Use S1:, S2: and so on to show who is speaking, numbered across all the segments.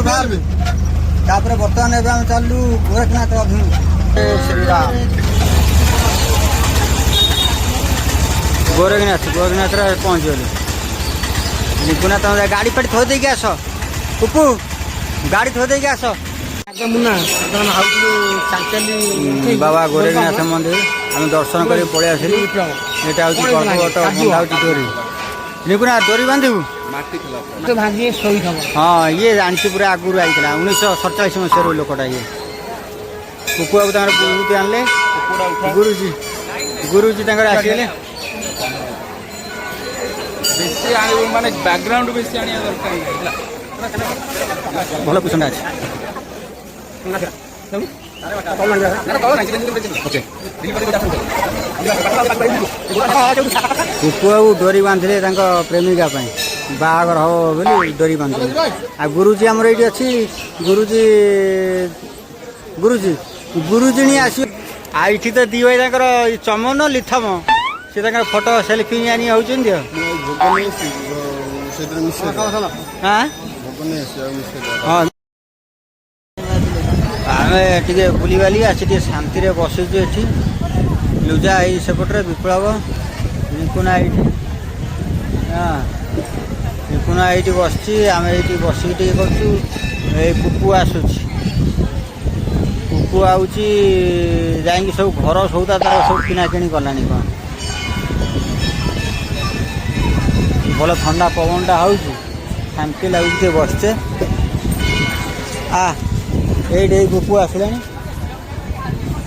S1: तापर बर्तमान एवं आम चलू गोरखनाथ अभिमुख श्रीराम गोरखनाथ पहुँचल निपुणा तुम गाड़ी फाड़ी थो दे आस पुपू गाड़ी थो दे आस बाबा गोरखनाथ मंदिर आम दर्शन कर पलि आसलु यहाँ हूँ डोरी निपुणा डोरी बांधु हाँ ये जानसी पूरा आगुरी आई 1947 मसीह लोकटा ये पुपू बाबू बहुत आनले गुरुजी गुरुजी आसगले
S2: बेसी माने बैकग्राउंड बेसी आनिया दरकार
S1: भल पोषण अच्छे पुपू बाबू डोरी बांधे प्रेमिका बाहागर हम बोली डोरी बांधे आ गुरुजी आमर ये अच्छी गुरुजी गुरुजी गुरुजी आस तो दी भाई चमन लिथम सी फोटो सेल्फी आनी होती हाँ आम टे बुलवाली आसी शांति बसुचु ये लुजा आई सेपटे विप्लव निपुणा ये हाँ निपुणा ये बस आम ये बसिक कर पुपू आसूची पुपू आऊँची जा सब घर सौदा तार सब किणाकिणी कलानी कौन भल ठंडा पवनटा हो शांति लगुचे बसचे ये पुपू आसला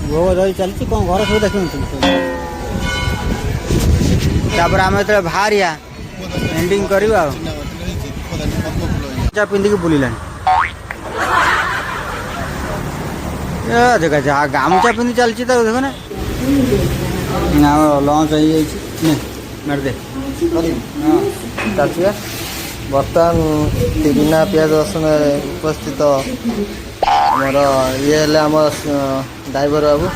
S1: भोग धरी चलती कौन घर सब देखते तापर आम जो बाहरिया एंडिंग करवा पिंधिक बुलिला देखा जहाँ गामुचा पिंधि चलती तो देख ना लंच हो मार दे
S3: चलती बर्तमान बिना प्याज रसुण उपस्थित आमर ये आम ड्राइवर बाबू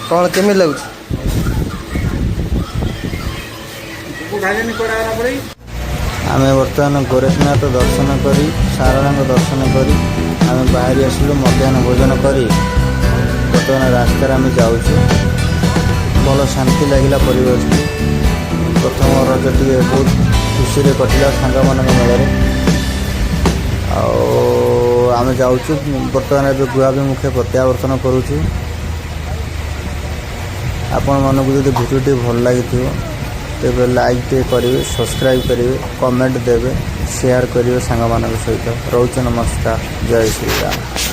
S3: कौन केमी लगुच आम बर्तमान गोरखनाथ दर्शन करी सारला दर्शन करी आम बाहरी आसलु मध्याह्न भोजन करी बर्तमान रास्तार आम जाऊँ भल शांति लगला परिवेश प्रथम रज टे बहुत खुशी कटिला सांग मान मेल आम जाऊँ बर्तमान गुआभिमुखे प्रत्यावर्तन करुचु आपण मानक जो भिडियो भल लगी तेज लाइक टे करेंगे सब्सक्राइब करेंगे कमेंट देवे शेयर करेंगे सांग मान सहित रोच नमस्कार जय श्री राम।